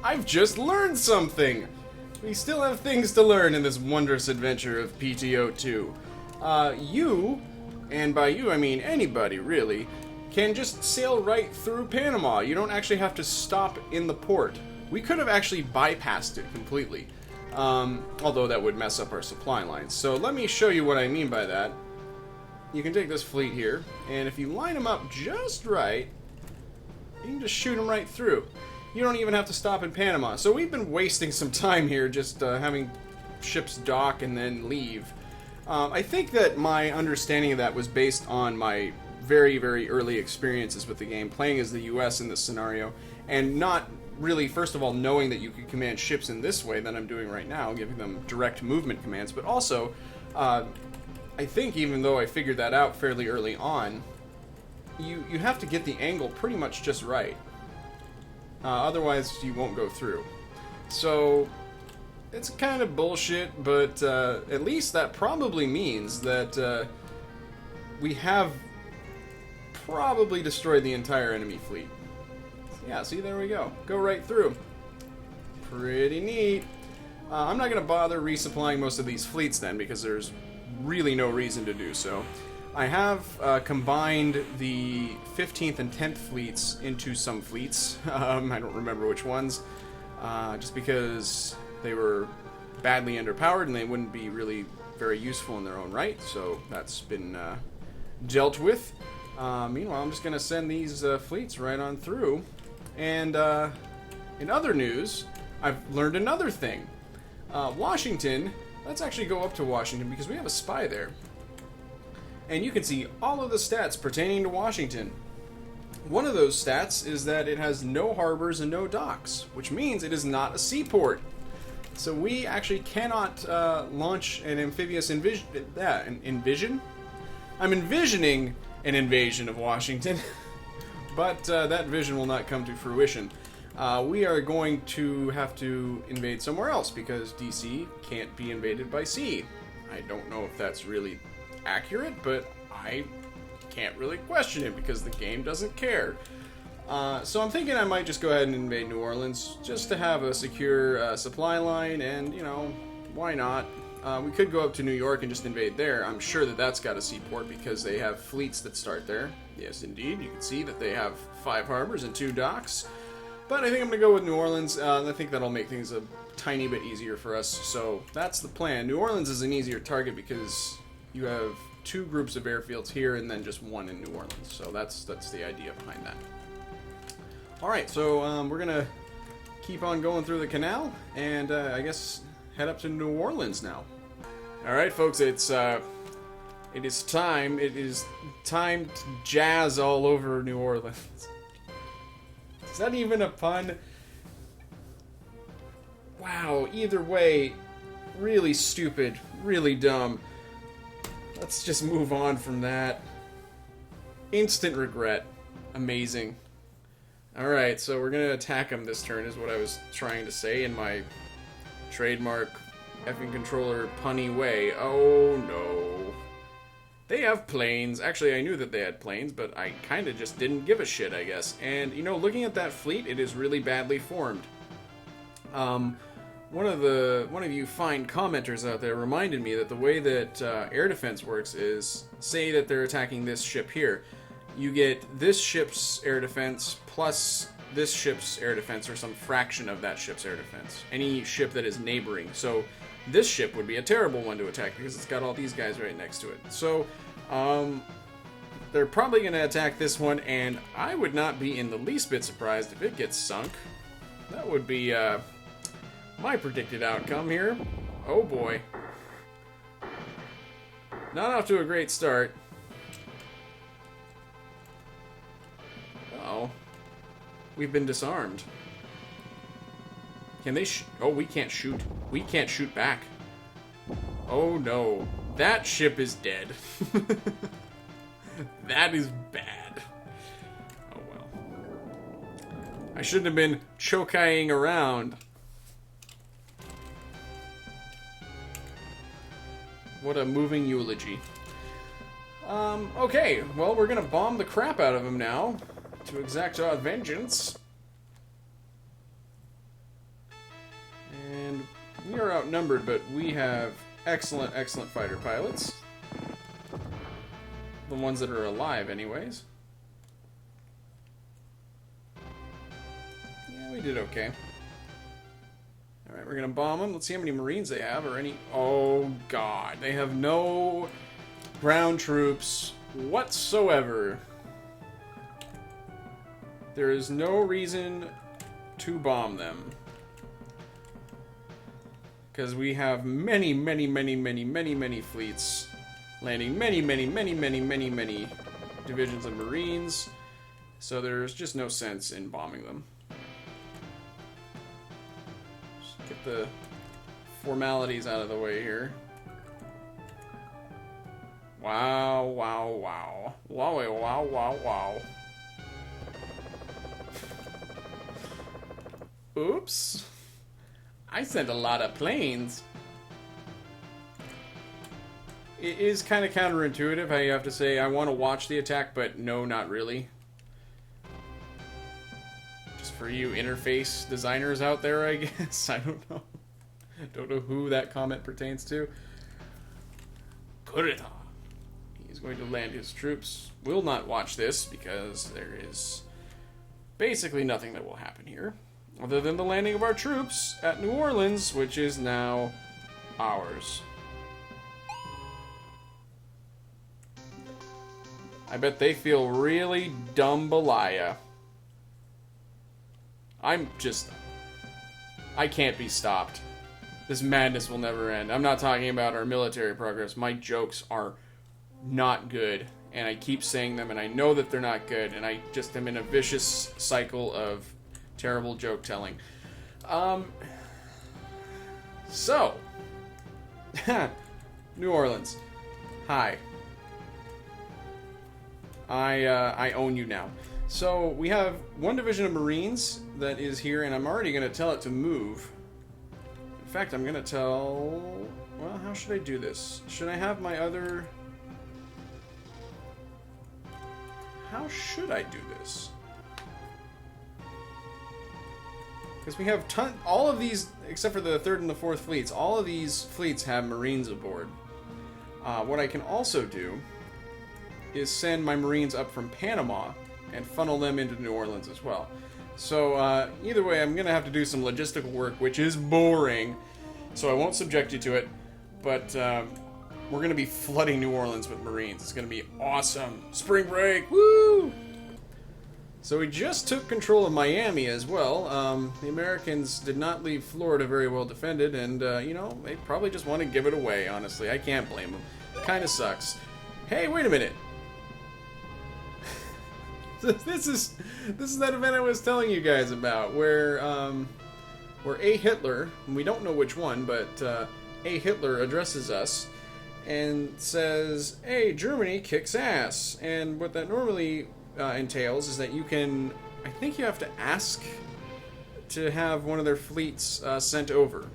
I've just learned something! We still have things to learn in this wondrous adventure of P.T.O. 2. You, and by you I mean anybody really, can just sail right through Panama. You don't actually have to stop in the port. We could have actually bypassed it completely, although that would mess up our supply lines. So let me show you what I mean by that. You can take this fleet here, and if you line them up just right, you can just shoot them right through. You don't even have to stop in Panama. So we've been wasting some time here just having ships dock and then leave. I think that my understanding of that was based on my very, very early experiences with the game, playing as the US in this scenario, and not really, first of all, knowing that you could command ships in this way that I'm doing right now, giving them direct movement commands, but also, I think even though I figured that out fairly early on, you have to get the angle pretty much just right. Otherwise, you won't go through. So, it's kind of bullshit, but at least that probably means that we have probably destroyed the entire enemy fleet. Yeah, see, there we go. Go right through. Pretty neat. I'm not going to bother resupplying most of these fleets then, because there's really no reason to do so. I have combined the 15th and 10th fleets into some fleets. I don't remember which ones, just because they were badly underpowered and they wouldn't be really very useful in their own right, so that's been dealt with. Meanwhile, I'm just going to send these fleets right on through. And in other news, I've learned another thing. Washington, let's actually go up to Washington because we have a spy there. And you can see all of the stats pertaining to Washington. One of those stats is that it has no harbors and no docks, which means it is not a seaport. So we actually cannot launch an amphibious envision? I'm envisioning an invasion of Washington, but that vision will not come to fruition. We are going to have to invade somewhere else because DC can't be invaded by sea. I don't know if that's really accurate, but I can't really question it because the game doesn't care. So I'm thinking I might just go ahead and invade New Orleans just to have a secure supply line, and, you know, why not? We could go up to New York and just invade there. I'm sure that that's got a seaport because they have fleets that start there. Yes, indeed. You can see that they have 5 harbors and 2 docks. But I think I'm going to go with New Orleans. I think that'll make things a tiny bit easier for us. So that's the plan. New Orleans is an easier target because you have 2 groups of airfields here and then just 1 in New Orleans. So that's the idea behind that. Alright, so we're going to keep on going through the canal and I guess head up to New Orleans now. Alright, folks, it is time. It is time to jazz all over New Orleans. Is that even a pun? Wow, either way, really stupid, really dumb. Let's just move on from that. Instant regret. Amazing. Alright, so we're gonna attack them this turn, is what I was trying to say in my trademark effing controller punny way. Oh no. They have planes. Actually, I knew that they had planes, but I kind of just didn't give a shit, I guess. And, you know, looking at that fleet, it is really badly formed. One of you fine commenters out there reminded me that the way that air defense works is, say that they're attacking this ship here. You get this ship's air defense plus this ship's air defense, or some fraction of that ship's air defense. Any ship that is neighboring. So this ship would be a terrible one to attack because it's got all these guys right next to it. So they're probably going to attack this one, and I would not be in the least bit surprised if it gets sunk. That would be my predicted outcome here. Oh boy. Not off to a great start. Uh-oh. We've been disarmed. Can they oh, we can't shoot. We can't shoot back. Oh no. That ship is dead. That is bad. Oh well. I shouldn't have been chokai-ing around. What a moving eulogy. Okay, well, we're gonna bomb the crap out of him now to exact our vengeance. outnumbered, but we have excellent, excellent fighter pilots. The ones that are alive, anyways. Yeah, we did okay. Alright, we're gonna bomb them. Let's see how many Marines they have, or any... Oh, God. They have no ground troops whatsoever. There is no reason to bomb them. Because we have many, many, many, many, many, many fleets landing many, many, many, many, many, many divisions of Marines. So there's just no sense in bombing them. Just get the formalities out of the way here. Wow, wow, wow. Wow, wow, wow, wow. Oops. I sent a lot of planes. It is kind of counterintuitive how you have to say, I want to watch the attack, but no, not really. Just for you interface designers out there, I guess. I don't know. Don't know who that comment pertains to. Kurita. He's going to land his troops. Will not watch this because there is basically nothing that will happen here. Other than the landing of our troops at New Orleans, which is now ours. I bet they feel really dumbalaya. I can't be stopped. This madness will never end. I'm not talking about our military progress. My jokes are not good. And I keep saying them, and I know that they're not good. And I just am in a vicious cycle of terrible joke telling. So, New Orleans. Hi. I own you now. So, we have one division of Marines that is here, and I'm already going to tell it to move. In fact, I'm going to tell... Well, how should I do this? Should I have my other... How should I do this? Because we have all of these, except for the 3rd and the 4th fleets, all of these fleets have Marines aboard. What I can also do is send my Marines up from Panama and funnel them into New Orleans as well. So either way, I'm going to have to do some logistical work, which is boring, so I won't subject you to it, but we're going to be flooding New Orleans with Marines. It's going to be awesome. Spring break, woo! So we just took control of Miami as well. The Americans did not leave Florida very well defended, and, you know, they probably just want to give it away, honestly. I can't blame them. Kind of sucks. Hey, wait a minute. This is that event I was telling you guys about, where A. Hitler, and we don't know which one, but A. Hitler addresses us and says, hey, Germany kicks ass. And what that normally... entails is that you can, I think you have to ask to have one of their fleets sent over.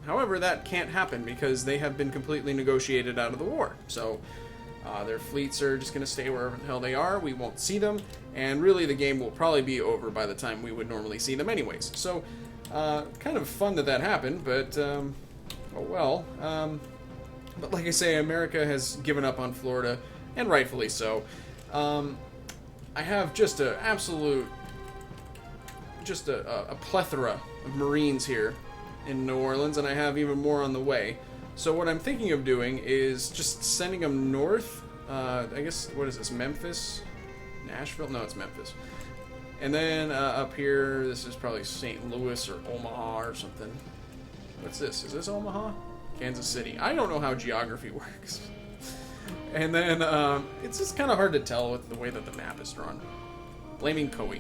However, that can't happen because they have been completely negotiated out of the war. So their fleets are just going to stay wherever the hell they are. We won't see them, and really the game will probably be over by the time we would normally see them anyways. So kind of fun that happened, but oh well. But like I say, America has given up on Florida, and rightfully so. I have just a plethora of Marines here in New Orleans, and I have even more on the way. So what I'm thinking of doing is just sending them north. I guess, what is this, Memphis? Nashville? No, it's Memphis. And then up here, this is probably St. Louis or Omaha or something. What's this? Is this Omaha? Kansas City. I don't know how geography works. And then, it's just kind of hard to tell with the way that the map is drawn. Blaming Coe.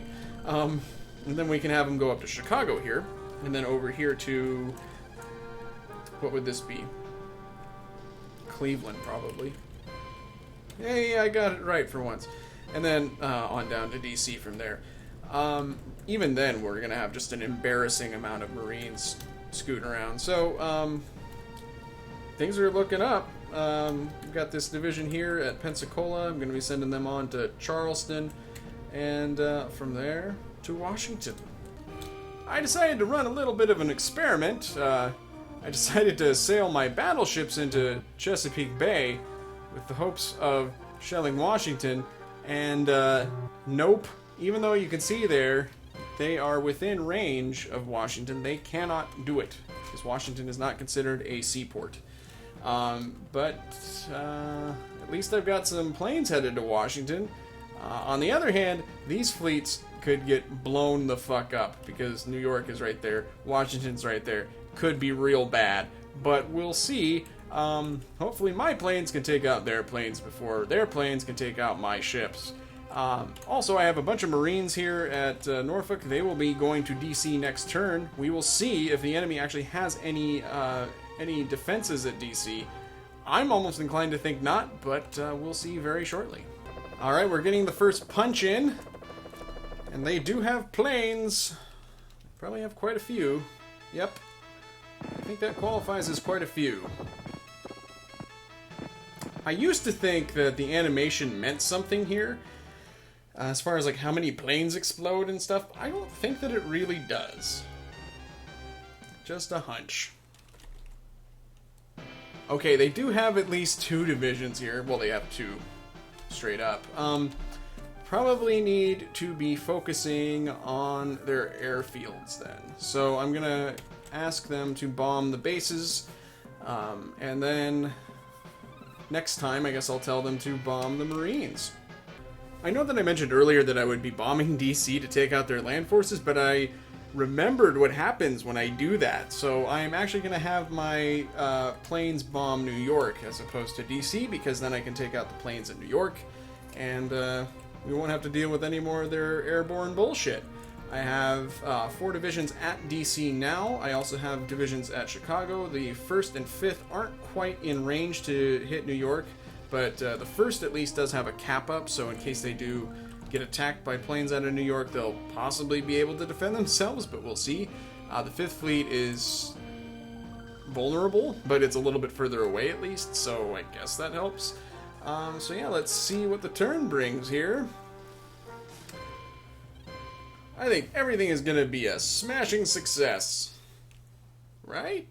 And then we can have them go up to Chicago here, and then over here to... What would this be? Cleveland, probably. Hey, I got it right for once. And then, on down to D.C. from there. Even then, we're going to have just an embarrassing amount of Marines scooting around. So, things are looking up. We've got this division here at Pensacola. I'm going to be sending them on to Charleston, and from there to Washington. I decided to run a little bit of an experiment. I decided to sail my battleships into Chesapeake Bay with the hopes of shelling Washington, and nope. Even though you can see there, they are within range of Washington, they cannot do it, because Washington is not considered a seaport. But at least I've got some planes headed to Washington. On the other hand, these fleets could get blown the fuck up, because New York is right there, Washington's right there. Could be real bad, but we'll see. Hopefully my planes can take out their planes before their planes can take out my ships. Also, I have a bunch of Marines here at Norfolk. They will be going to D.C. next turn. We will see if the enemy actually has any defenses at D.C. I'm almost inclined to think not, but we'll see very shortly. Alright, we're getting the first punch in. And they do have planes. Probably have quite a few. Yep. I think that qualifies as quite a few. I used to think that the animation meant something here. As far as like how many planes explode and stuff, I don't think that it really does. Just a hunch. Okay, they do have at least 2 divisions here. Well, they have 2 straight up. Probably need to be focusing on their airfields then. So I'm gonna ask them to bomb the bases, and then next time I guess I'll tell them to bomb the Marines. I know that I mentioned earlier that I would be bombing DC to take out their land forces, but I remembered what happens when I do that. So I'm actually going to have my planes bomb New York as opposed to DC, because then I can take out the planes in New York, and we won't have to deal with any more of their airborne bullshit. I have 4 divisions at DC now. I also have divisions at Chicago. The 1st and 5th aren't quite in range to hit New York, but the 1st at least does have a cap up, so in case they do get attacked by planes out of New York, they'll possibly be able to defend themselves, but we'll see. The 5th Fleet is vulnerable, but it's a little bit further away at least, so I guess that helps. So yeah, let's see what the turn brings here. I think everything is going to be a smashing success. Right?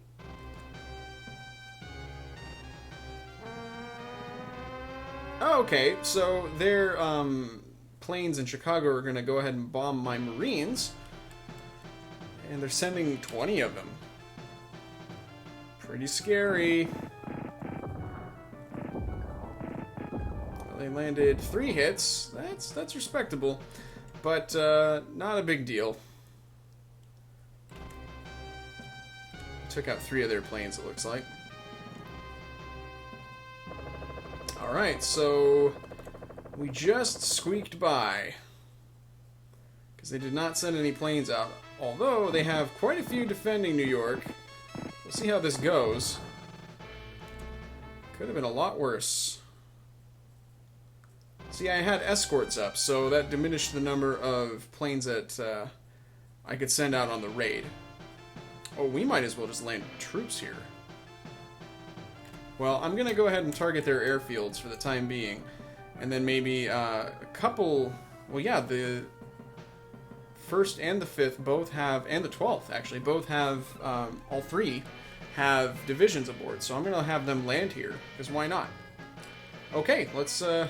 Okay, so their planes in Chicago are going to go ahead and bomb my Marines. And they're sending 20 of them. Pretty scary. Well, they landed 3 hits. That's respectable. But not a big deal. Took out 3 of their planes, it looks like. Alright, so we just squeaked by. Because they did not send any planes out. Although they have quite a few defending New York. We'll see how this goes. Could have been a lot worse. See, I had escorts up, so that diminished the number of planes that I could send out on the raid. Oh, we might as well just land troops here. Well, I'm going to go ahead and target their airfields for the time being. And then maybe a couple... Well, yeah, the 1st and the 5th both have... And the 12th, actually, both have... all 3 have divisions aboard. So I'm going to have them land here, because why not? Okay, let's... go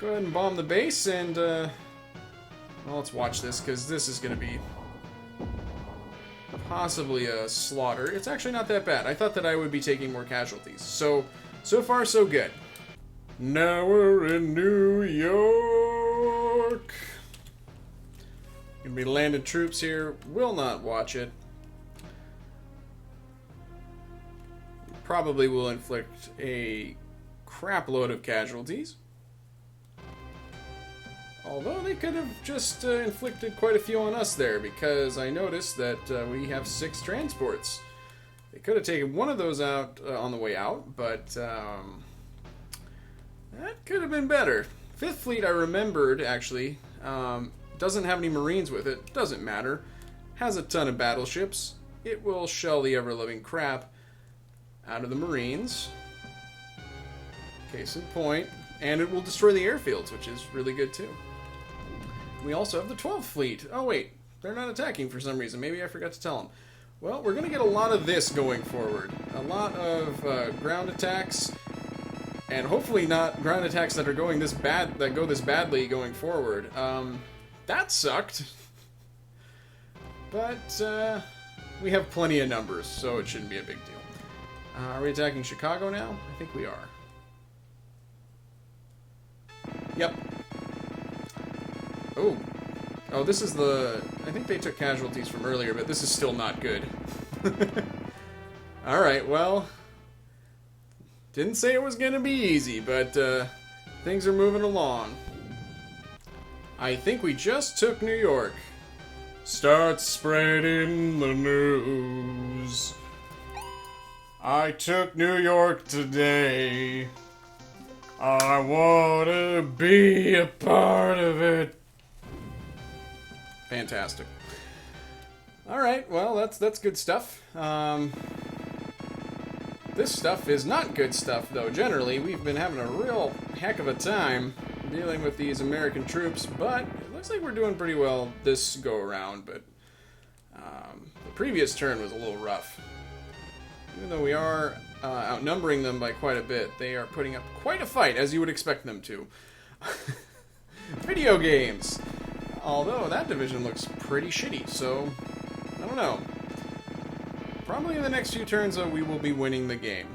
ahead and bomb the base, and, well, let's watch this, because this is going to be possibly a slaughter. It's actually not that bad. I thought that I would be taking more casualties. So far, so good. Now we're in New York. Gonna be landing troops here. Will not watch it. Probably will inflict a crap load of casualties. Although they could have just inflicted quite a few on us there, because I noticed that we have 6 transports. They could have taken one of those out on the way out, but that could have been better. 5th Fleet, I remembered, actually, doesn't have any Marines with it. Doesn't matter. Has a ton of battleships. It will shell the ever-living crap out of the Marines. Case in point. And it will destroy the airfields, which is really good, too. We also have the 12th Fleet. Oh, wait. They're not attacking for some reason. Maybe I forgot to tell them. Well, we're going to get a lot of this going forward. A lot of ground attacks, and hopefully not ground attacks that are going this bad, that go this badly going forward. That sucked. But we have plenty of numbers, so it shouldn't be a big deal. Are we attacking Chicago now? I think we are. Yep. Oh. Oh, this is the... I think they took casualties from earlier, but this is still not good. Alright, well... Didn't say it was gonna be easy, but things are moving along. I think we just took New York. Start spreading the news. I took New York today. I want to be a part of it. Fantastic. Alright, well, that's good stuff. This stuff is not good stuff, though. Generally, we've been having a real heck of a time dealing with these American troops, but it looks like we're doing pretty well this go-around, but the previous turn was a little rough. Even though we are outnumbering them by quite a bit, they are putting up quite a fight, as you would expect them to. Video games! Although that division looks pretty shitty, so I don't know. Probably in the next few turns, though, we will be winning the game.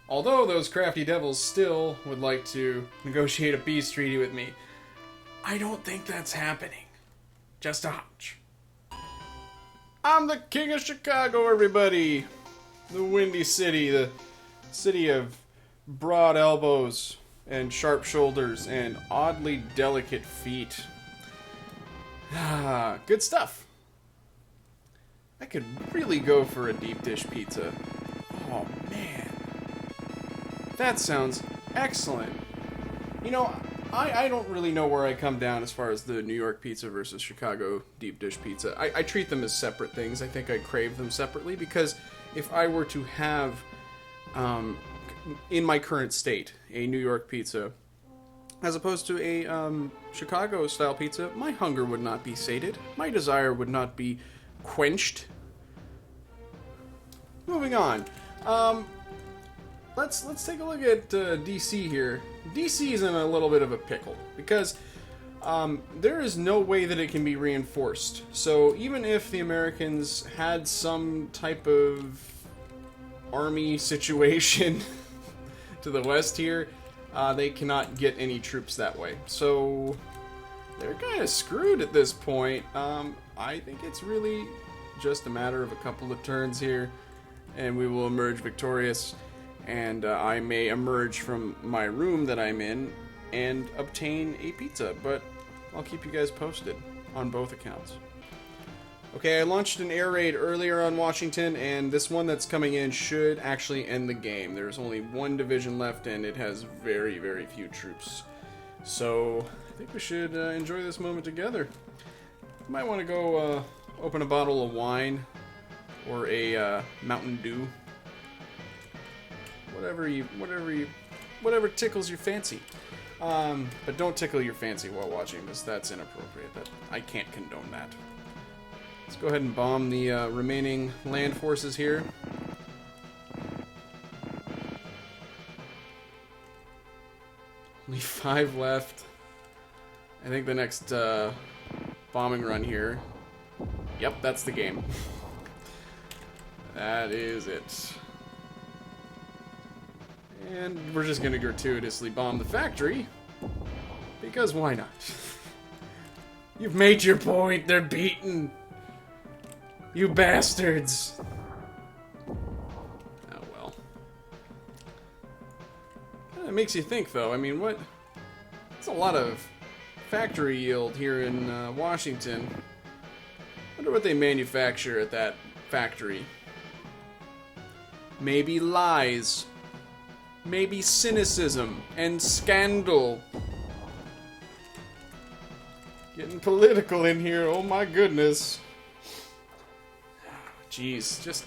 Although those crafty devils still would like to negotiate a peace treaty with me, I don't think that's happening. Just a hunch. I'm the king of Chicago, everybody! The Windy City, the city of broad elbows and sharp shoulders and oddly delicate feet. Ah, good stuff. I could really go for a deep dish pizza. Oh, man. That sounds excellent. You know, I don't really know where I come down as far as the New York pizza versus Chicago deep dish pizza. I treat them as separate things. I think I crave them separately because if I were to have, in my current state, a New York pizza, as opposed to a Chicago-style pizza, my hunger would not be sated. My desire would not be quenched. Moving on. Let's take a look at DC here. DC is in a little bit of a pickle because there is no way that it can be reinforced. So even if the Americans had some type of army situation to the west here, they cannot get any troops that way. So they're kind of screwed at this point. I think it's really just a matter of a couple of turns here, and we will emerge victorious. And I may emerge from my room that I'm in and obtain a pizza, but I'll keep you guys posted on both accounts. Okay, I launched an air raid earlier on Washington, and this one that's coming in should actually end the game. There's only one division left, and it has very, very few troops. So I think we should enjoy this moment together. You might want to go open a bottle of wine or a Mountain Dew. Whatever tickles your fancy. But don't tickle your fancy while watching this. That's inappropriate. I can't condone that. Let's go ahead and bomb the remaining land forces here. Only 5 left. I think the next bombing run here. Yep, that's the game. That is it. And we're just gonna gratuitously bomb the factory. Because why not? You've made your point, they're beaten. You bastards. Oh well. Kinda makes you think though, I mean what? It's a lot of factory yield here in Washington. Wonder what they manufacture at that factory. Maybe lies. Maybe cynicism and scandal. Getting political in here, oh my goodness. Jeez, just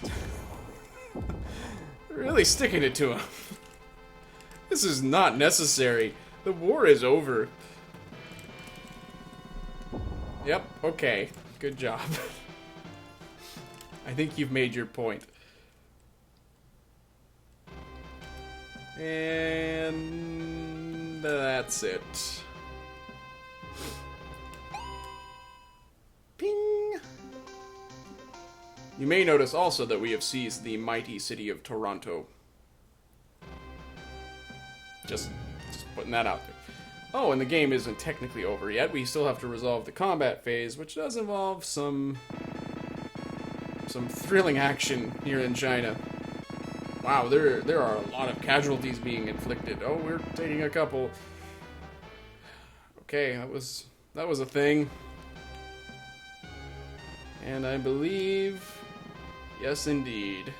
really sticking it to him. This is not necessary. The war is over. Yep, okay. Good job. I think you've made your point. And that's it. Ping! You may notice also that we have seized the mighty city of Toronto. Just putting that out there. Oh, and the game isn't technically over yet. We still have to resolve the combat phase, which does involve some thrilling action here in China. Wow, there are a lot of casualties being inflicted. Oh, we're taking a couple. Okay, that was a thing. And I believe, yes indeed,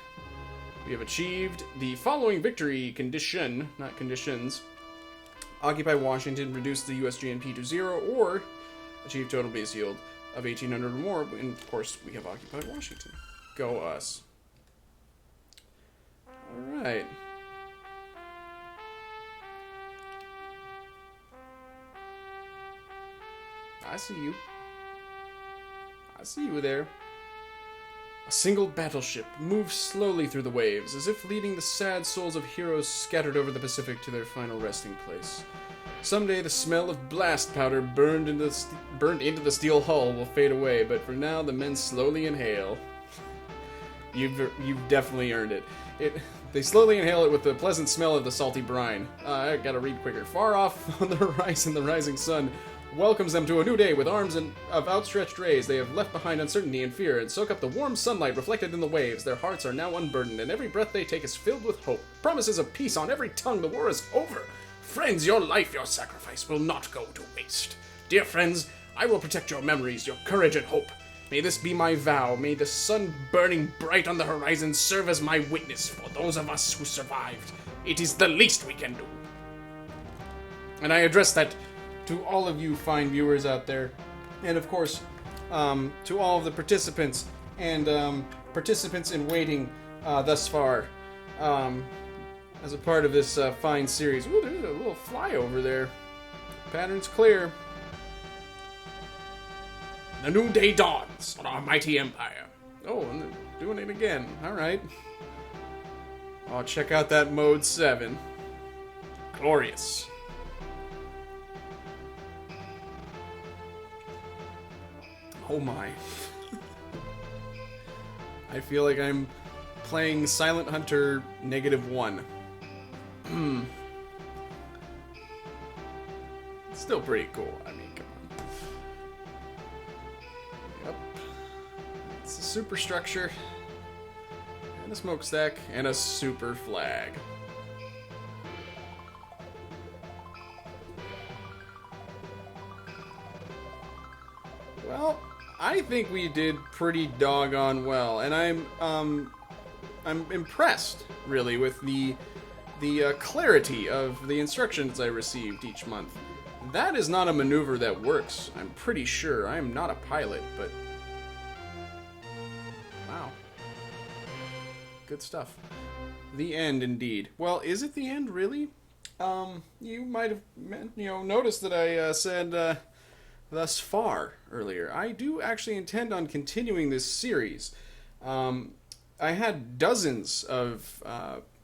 we have achieved the following victory condition, not conditions. Occupy Washington, reduce the US GNP to 0, or achieve total base yield of 1,800 or more. And of course, we have occupied Washington. Go us. Alright. I see you. I see you there. A single battleship moves slowly through the waves, as if leading the sad souls of heroes scattered over the Pacific to their final resting place. Someday the smell of blast powder burned into the steel hull will fade away, but for now the men slowly inhale. You've definitely earned it. They slowly inhale it with the pleasant smell of the salty brine. I gotta read quicker. Far off on the horizon, the rising sun welcomes them to a new day with arms of outstretched rays. They have left behind uncertainty and fear and soak up the warm sunlight reflected in the waves. Their hearts are now unburdened, and every breath they take is filled with hope. Promises of peace on every tongue. The war is over. Friends, your life, your sacrifice will not go to waste. Dear friends, I will protect your memories, your courage and hope. May this be my vow. May the sun burning bright on the horizon serve as my witness for those of us who survived. It is the least we can do. And I address that to all of you fine viewers out there, and of course, to all of the participants and participants in waiting thus far as a part of this fine series. Ooh, there's a little flyover there. Pattern's clear. The new day dawns on our mighty empire. Oh, and they're doing it again. Alright. Oh, check out that Mode 7. Glorious. Oh my. I feel like I'm playing Silent Hunter -1. It's still pretty cool. I mean, come on. Yep. It's a superstructure, and a smokestack, and a super flag. Well, I think we did pretty doggone well, and I'm impressed, really, with the clarity of the instructions I received each month. That is not a maneuver that works, I'm pretty sure. I am not a pilot, but wow. Good stuff. The end, indeed. Well, is it the end, really? You might have, noticed that I said, thus far earlier. I do actually intend on continuing this series. I had dozens of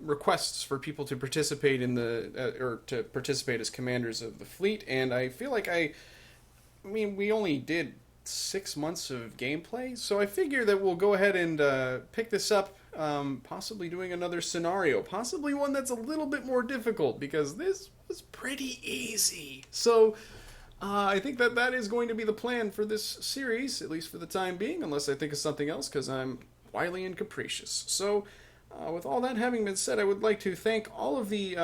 requests for people to participate in or to participate as commanders of the fleet, and I feel like I mean, we only did 6 months of gameplay, so I figure that we'll go ahead and pick this up, possibly doing another scenario, possibly one that's a little bit more difficult, because this was pretty easy. So I think that is going to be the plan for this series, at least for the time being, unless I think of something else, because I'm wily and capricious. So, with all that having been said, I would like to thank all of the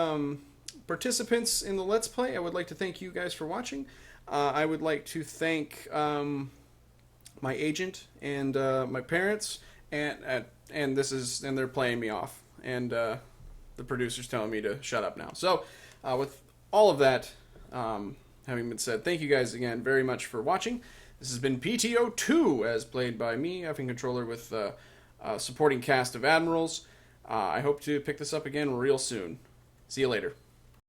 participants in the Let's Play. I would like to thank you guys for watching. I would like to thank my agent and my parents, and they're playing me off, and the producer's telling me to shut up now. So, with all of that having been said, thank you guys again very much for watching. This has been P.T.O. 2, as played by me, effing controller, with a supporting cast of admirals. I hope to pick this up again real soon. See you later.